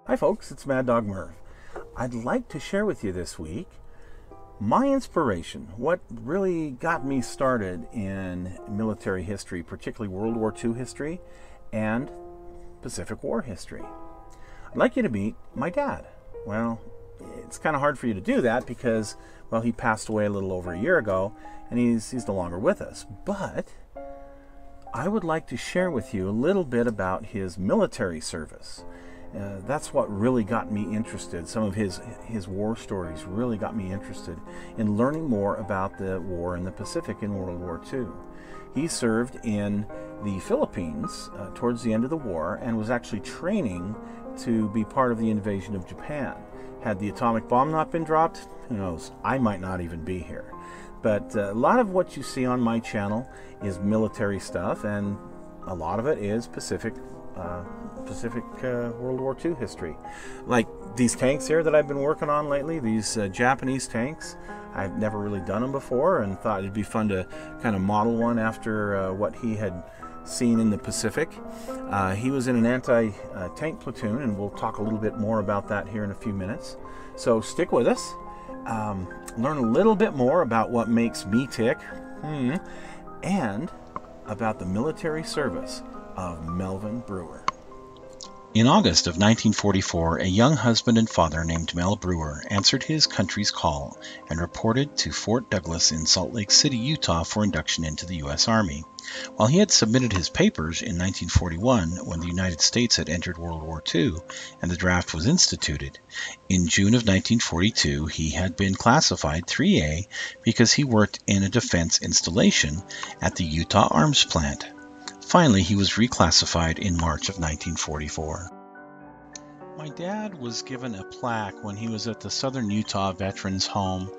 Hi folks, it's Mad Dog Merv. I'd like to share with you this week my inspiration, what really got me started in military history, particularly World War II history and Pacific War history. I'd like you to meet my dad. Well, it's kind of hard for you to do that because, well, he passed away a little over a year ago and he's no longer with us. But I would like to share with you a little bit about his military service. That's what really got me interested. Some of his war stories really got me interested in learning more about the war in the Pacific in World War II. He served in the Philippines towards the end of the war and was actually training to be part of the invasion of Japan. Had the atomic bomb not been dropped, who knows, I might not even be here. But a lot of what you see on my channel is military stuff, and a lot of it is Pacific World War II history. Like these tanks here that I've been working on lately, these Japanese tanks. I've never really done them before and thought it'd be fun to kind of model one after what he had seen in the Pacific. He was in an anti-tank platoon, and we'll talk a little bit more about that here in a few minutes. So stick with us. Learn a little bit more about what makes me tick, and about the military service of Melvin Brewer. In August of 1944, a young husband and father named Mel Brewer answered his country's call and reported to Fort Douglas in Salt Lake City, Utah for induction into the U.S. Army. While he had submitted his papers in 1941 when the United States had entered World War II and the draft was instituted, in June of 1942 he had been classified 3A because he worked in a defense installation at the Utah Arms Plant. Finally, he was reclassified in March of 1944. My dad was given a plaque when he was at the Southern Utah Veterans Home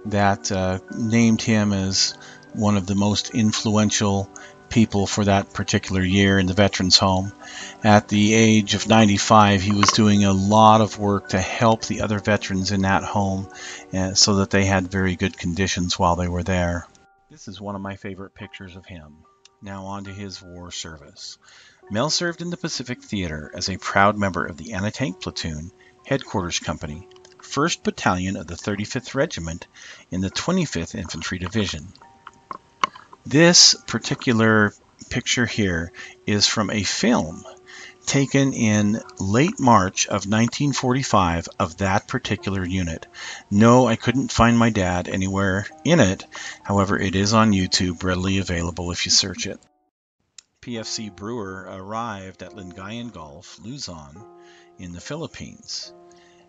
that named him as one of the most influential people for that particular year in the Veterans Home. At the age of 95, he was doing a lot of work to help the other veterans in that home so that they had very good conditions while they were there. This is one of my favorite pictures of him. Now on to his war service. Mel served in the Pacific Theater as a proud member of the Anti-Tank Platoon, Headquarters Company, 1st Battalion of the 35th Regiment in the 25th Infantry Division. This particular picture here is from a film taken in late March of 1945 of that particular unit. No, I couldn't find my dad anywhere in it. However, it is on YouTube, readily available if you search it. PFC Brewer arrived at Lingayen Gulf, Luzon, in the Philippines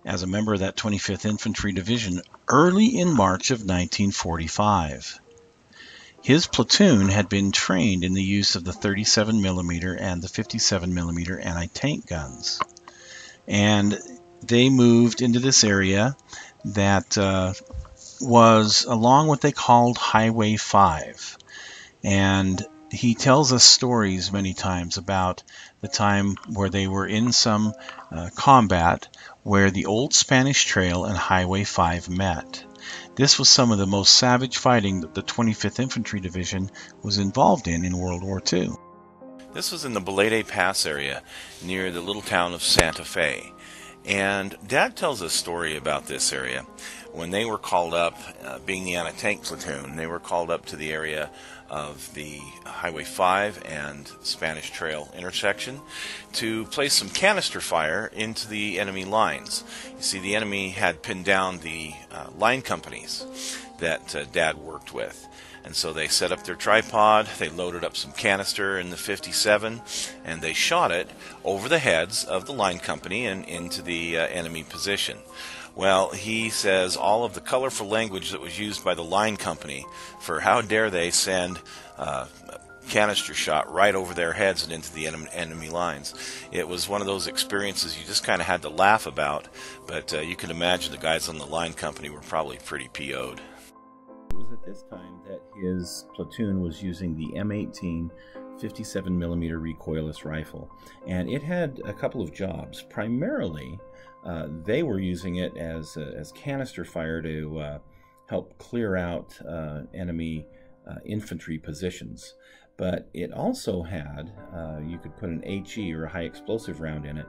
as a member of that 25th Infantry Division early in March of 1945. His platoon had been trained in the use of the 37mm and the 57mm anti-tank guns. And they moved into this area that was along what they called Highway 5. And he tells us stories many times about the time where they were in some combat where the old Spanish Trail and Highway 5 met. This was some of the most savage fighting that the 25th Infantry Division was involved in World War II. This was in the Balete Pass area near the little town of Santa Fe. And Dad tells a story about this area. When they were called up, being the anti-tank platoon, they were called up to the area of the Highway 5 and Spanish Trail intersection to place some canister fire into the enemy lines. You see, the enemy had pinned down the line companies that Dad worked with. And so they set up their tripod, they loaded up some canister in the 57, and they shot it over the heads of the line company and into the enemy position. Well, he says all of the colorful language that was used by the line company for how dare they send canister shot right over their heads and into the enemy lines. It was one of those experiences you just kind of had to laugh about, but you can imagine the guys on the line company were probably pretty PO'd. It was at this time that his platoon was using the M18 57mm recoilless rifle, and it had a couple of jobs. Primarily, they were using it as canister fire to help clear out enemy infantry positions. But it also had, you could put an HE or a high explosive round in it,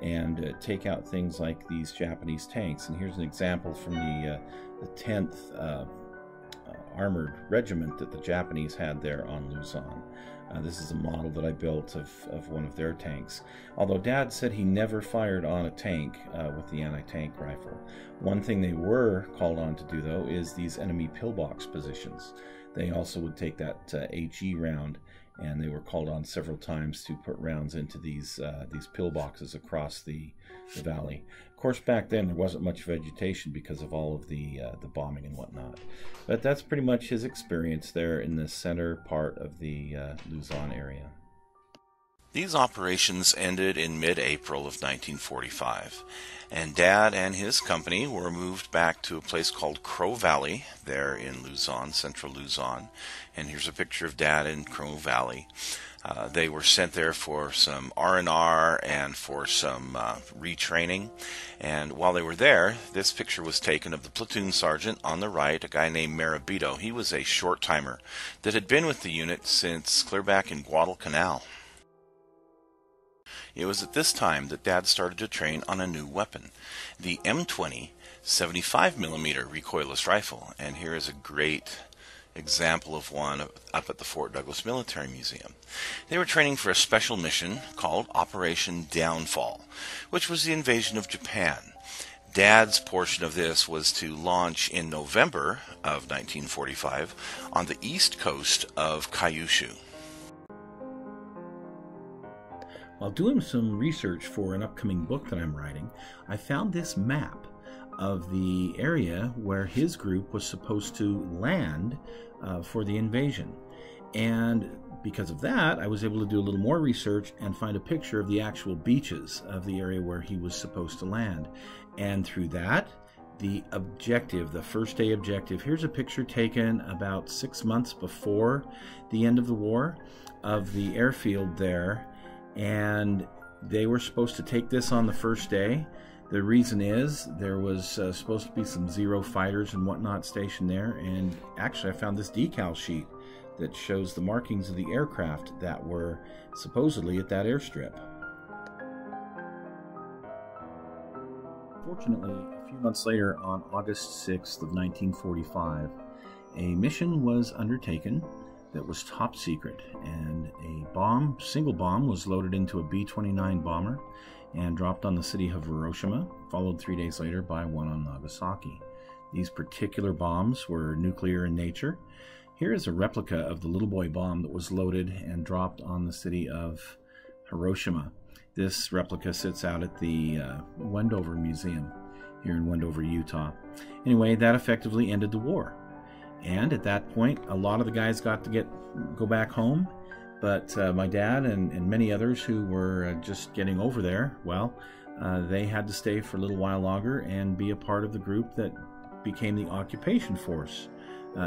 and take out things like these Japanese tanks. And here's an example from the 10th Armored Regiment that the Japanese had there on Luzon. This is a model that I built of one of their tanks. Although Dad said he never fired on a tank with the anti-tank rifle. One thing they were called on to do, though, is these enemy pillbox positions. They also would take that HE round, and they were called on several times to put rounds into these pillboxes across the valley. Of course, back then there wasn't much vegetation because of all of the bombing and whatnot. But that's pretty much his experience there in the center part of the Luzon area. These operations ended in mid-April of 1945, and Dad and his company were moved back to a place called Crow Valley there in Luzon, central Luzon. And here's a picture of Dad in Crow Valley. They were sent there for some R&R and for some retraining. And while they were there, this picture was taken of the platoon sergeant on the right, a guy named Marabito. He was a short-timer that had been with the unit since clear back in Guadalcanal. It was at this time that Dad started to train on a new weapon, the M20 75mm recoilless rifle. And here is a great example of one up at the Fort Douglas Military Museum. They were training for a special mission called Operation Downfall, which was the invasion of Japan. Dad's portion of this was to launch in November of 1945 on the east coast of Kyushu. While doing some research for an upcoming book that I'm writing, I found this map of the area where his group was supposed to land for the invasion. And because of that, I was able to do a little more research and find a picture of the actual beaches of the area where he was supposed to land. And through that, the objective, the first day objective, here's a picture taken about 6 months before the end of the war of the airfield there. And they were supposed to take this on the first day. The reason is there was supposed to be some Zero fighters and whatnot stationed there, and actually I found this decal sheet that shows the markings of the aircraft that were supposedly at that airstrip. Fortunately, a few months later, on August 6th of 1945, a mission was undertaken that was top secret, and a single bomb was loaded into a B-29 bomber and dropped on the city of Hiroshima, followed 3 days later by one on Nagasaki. These particular bombs were nuclear in nature. Here is a replica of the little boy bomb that was loaded and dropped on the city of Hiroshima. This replica sits out at the Wendover Museum here in Wendover, Utah. Anyway, that effectively ended the war. And at that point, a lot of the guys got to go back home, but my dad and many others who were just getting over there, well, they had to stay for a little while longer and be a part of the group that became the occupation force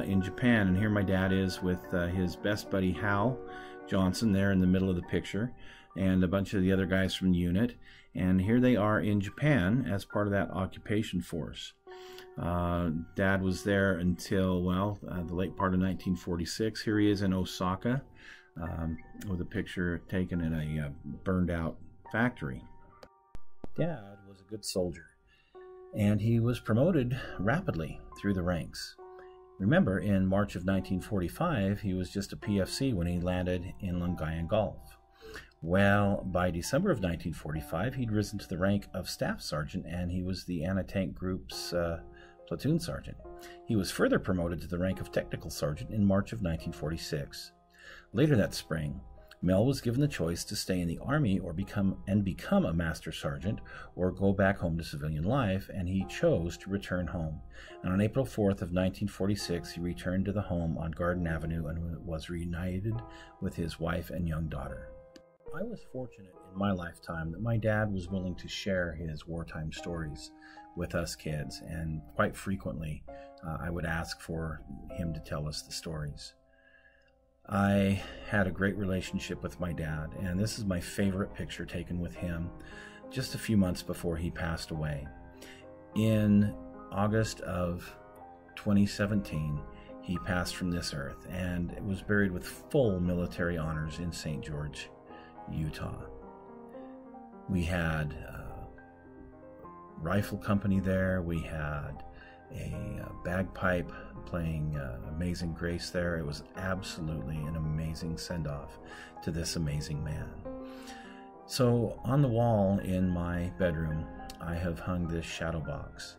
in Japan. And here my dad is with his best buddy Hal Johnson there in the middle of the picture, and a bunch of the other guys from the unit. And here they are in Japan as part of that occupation force. Dad was there until, well, the late part of 1946. Here he is in Osaka with a picture taken in a burned out factory. Dad was a good soldier, and he was promoted rapidly through the ranks. Remember, in March of 1945, he was just a PFC when he landed in Lingayen Gulf. Well, by December of 1945, he'd risen to the rank of staff sergeant, and he was the anti-tank group's platoon sergeant. He was further promoted to the rank of technical sergeant in March of 1946. Later that spring, Mel was given the choice to stay in the Army or become a master sergeant or go back home to civilian life, and he chose to return home. And on April 4th of 1946, he returned to the home on Garden Avenue and was reunited with his wife and young daughter. I was fortunate in my lifetime that my dad was willing to share his wartime stories with us kids, and quite frequently I would ask for him to tell us the stories. I had a great relationship with my dad, and this is my favorite picture taken with him just a few months before he passed away. In August of 2017, he passed from this earth and was buried with full military honors in St. George, Utah. We had rifle company there. We had a bagpipe playing Amazing Grace there. It was absolutely an amazing send-off to this amazing man. So on the wall in my bedroom, I have hung this shadow box.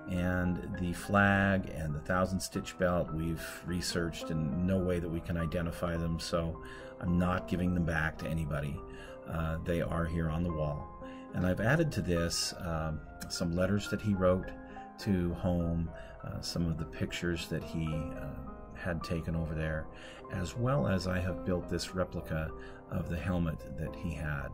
And the flag and the 1,000-stitch belt, we've researched in no way that we can identify them, so I'm not giving them back to anybody. They are here on the wall. And I've added to this some letters that he wrote to home, some of the pictures that he had taken over there, as well as I have built this replica of the helmet that he had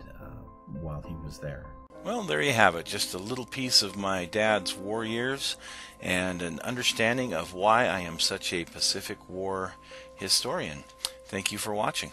while he was there. Well, there you have it, just a little piece of my dad's war years and an understanding of why I am such a Pacific War historian. Thank you for watching.